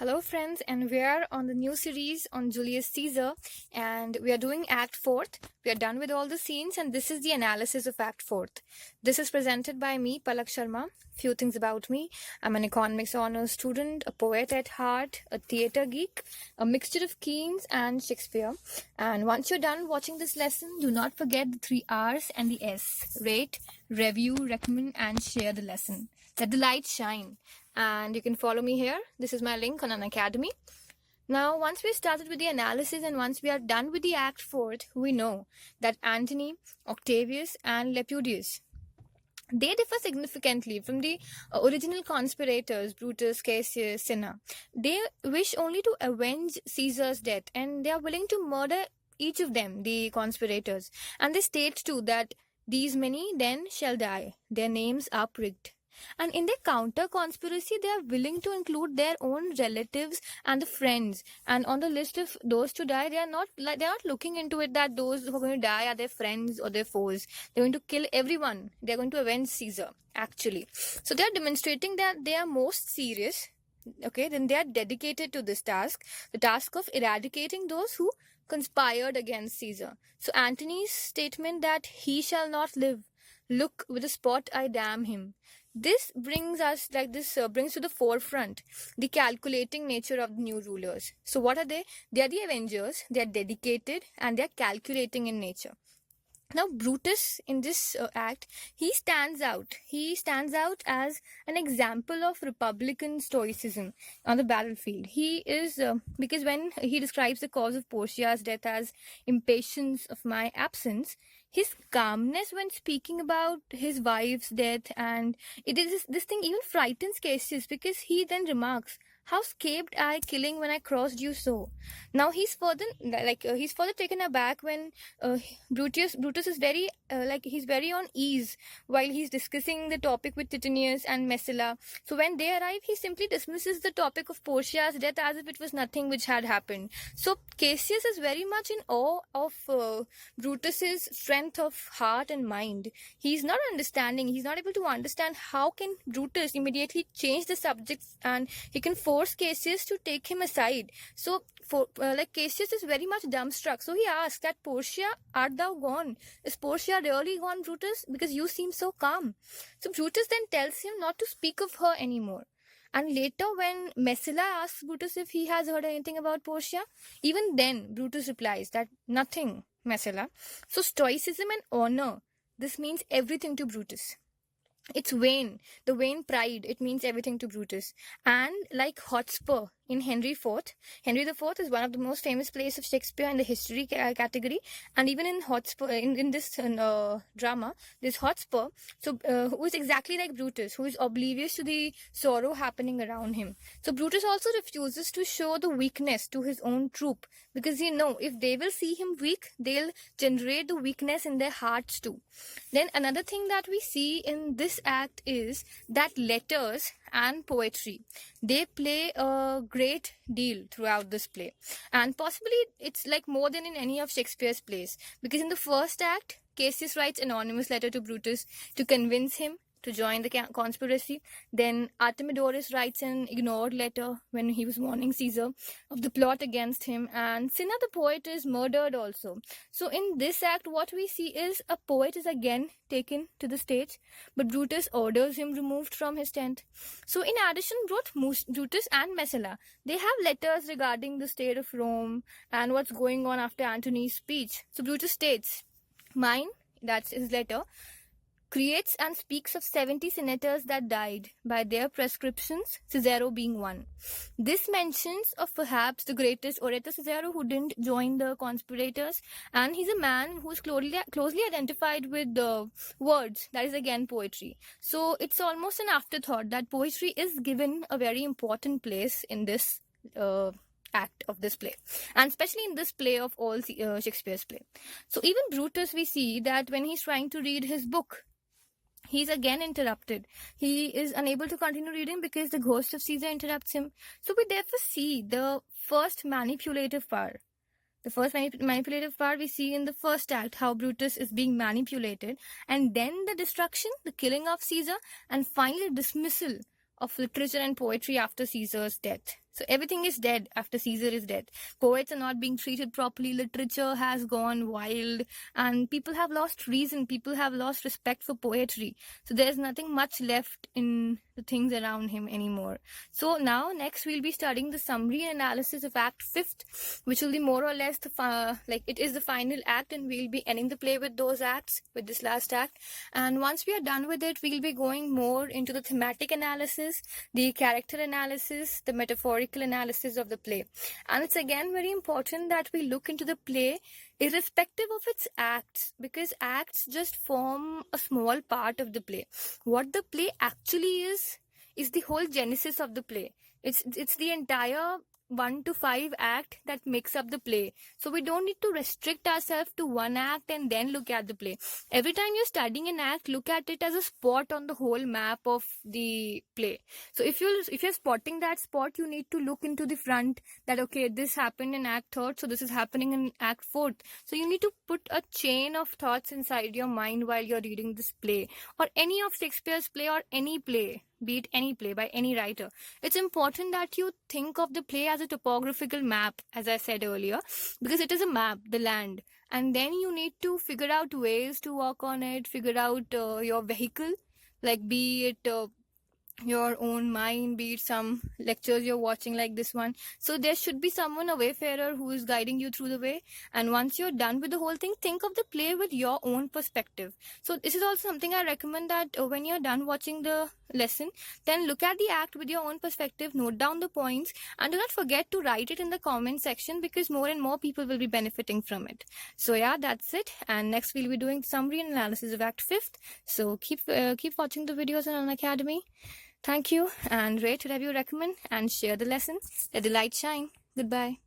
Hello friends, and we are on the new series on Julius Caesar, and we are doing Act 4th. We are done with all the scenes, and this is the analysis of Act 4th. This is presented by me, Palak Sharma. Few things about me. I'm an economics honors student, a poet at heart, a theatre geek, a mixture of Keats and Shakespeare. And once you're done watching this lesson, do not forget the 3 R's and the S. Rate, review, recommend, and share the lesson. Let the light shine. And you can follow me here. This is my link on Unacademy. Now, once we started with the analysis and once we are done with the Act 4th, we know that Antony, Octavius, and Lepidus, they differ significantly from the original conspirators, Brutus, Cassius, Cinna. They wish only to avenge Caesar's death, and they are willing to murder each of them, the conspirators. And they state too that these many then shall die. Their names are pricked. And in their counter conspiracy, they are willing to include their own relatives and the friends. And on the list of those to die, they are not looking into it that those who are going to die are their friends or their foes. They're going to kill everyone. They're going to avenge Caesar, actually. So they are demonstrating that they are most serious. Okay, then they are dedicated to this task, the task of eradicating those who conspired against Caesar. So Antony's statement that he shall not live, look with a spot I damn him. This brings brings to the forefront the calculating nature of the new rulers. So what are they? They are the avengers, they are dedicated, and they are calculating in nature. Now, Brutus in this act, he stands out. He stands out as an example of Republican stoicism on the battlefield. He is, because when he describes the cause of Portia's death as impatience of my absence, his calmness when speaking about his wife's death, and this thing even frightens Cassius, because he then remarks, how scaped I killing when I crossed you so? Now he's further taken aback when Brutus is very he's very on ease while he's discussing the topic with Titinius and Messala. So when they arrive, he simply dismisses the topic of Portia's death as if it was nothing which had happened. So Cassius is very much in awe of Brutus's strength of heart and mind. He's not understanding. He's not able to understand how can Brutus immediately change the subject, and he can force Cassius to take him aside. So Cassius is very much dumbstruck. So he asks that, Portia, art thou gone? Is Portia really gone, Brutus? Because you seem so calm. So Brutus then tells him not to speak of her anymore. And later when Messala asks Brutus if he has heard anything about Portia, even then Brutus replies that nothing, Messala. So stoicism and honor, this means everything to Brutus. It's vain, the vain pride, it means everything to Brutus. And like Hotspur in Henry IV is one of the most famous plays of Shakespeare in the history category. And even in Hotspur, in this drama, this Hotspur, who is exactly like Brutus, who is oblivious to the sorrow happening around him. So Brutus also refuses to show the weakness to his own troop, because if they will see him weak, they'll generate the weakness in their hearts too. Then another thing that we see in this act is that letters and poetry, they play a great deal throughout this play, and possibly it's like more than in any of Shakespeare's plays, because in the first act, Cassius writes anonymous letter to Brutus to convince him to join the conspiracy. Then Artemidorus writes an ignored letter when he was warning Caesar of the plot against him, and Cinna the poet is murdered also. So in this act, what we see is a poet is again taken to the stage, but Brutus orders him removed from his tent. So in addition, both Brutus and Messala, they have letters regarding the state of Rome and what's going on after Antony's speech. So Brutus states, mine, that's his letter, creates and speaks of 70 senators that died by their prescriptions, Cicero being one. This mentions of perhaps the greatest orator Cicero, who didn't join the conspirators, and he's a man who's closely identified with the words, that is again poetry. So it's almost an afterthought that poetry is given a very important place in this act of this play, and especially in this play of all Shakespeare's play. So even Brutus, we see that when he's trying to read his book, he's again interrupted. He is unable to continue reading because the ghost of Caesar interrupts him. So we therefore see the first manipulative power. The first manipulative power we see in the first act, how Brutus is being manipulated, and then the destruction, the killing of Caesar, and finally dismissal of literature and poetry after Caesar's death. So everything is dead after Caesar is dead. Poets are not being treated properly. Literature has gone wild, and people have lost reason. People have lost respect for poetry. So there's nothing much left in the things around him anymore. So now next we'll be studying the summary and analysis of Act 5th, which will be more or less like it is the final act, and we'll be ending the play with those acts, with this last act. And once we are done with it, we'll be going more into the thematic analysis, the character analysis, the metaphorical analysis of the play. And it's again very important that we look into the play irrespective of its acts, because acts just form a small part of the play. What the play actually is the whole genesis of the play. It's the entire 1 to 5 act that makes up the play. So we don't need to restrict ourselves to one act and then look at the play. Every time you're studying an act, look at it as a spot on the whole map of the play. So if you're spotting that spot, you need to look into the front, that okay, this happened in Act 3rd, so this is happening in Act 4th. So you need to put a chain of thoughts inside your mind while you're reading this play, or any of Shakespeare's play, or any play, be it any play by any writer. It's important that you think of the play as a topographical map, as I said earlier, because it is a map, the land. And then you need to figure out ways to walk on it, figure out your vehicle, like be it your own mind, be it some lectures you're watching like this one. So there should be someone, a wayfarer, who is guiding you through the way. And once you're done with the whole thing, think of the play with your own perspective. So this is also something I recommend, that when you're done watching the lesson, then look at the act with your own perspective, note down the points, and do not forget to write it in the comment section, because more and more people will be benefiting from it. So yeah, that's it. And next we'll be doing summary and analysis of Act 5th. So keep watching the videos on Unacademy. Thank you, and rate, review, recommend, and share the lesson. Let the light shine. Goodbye.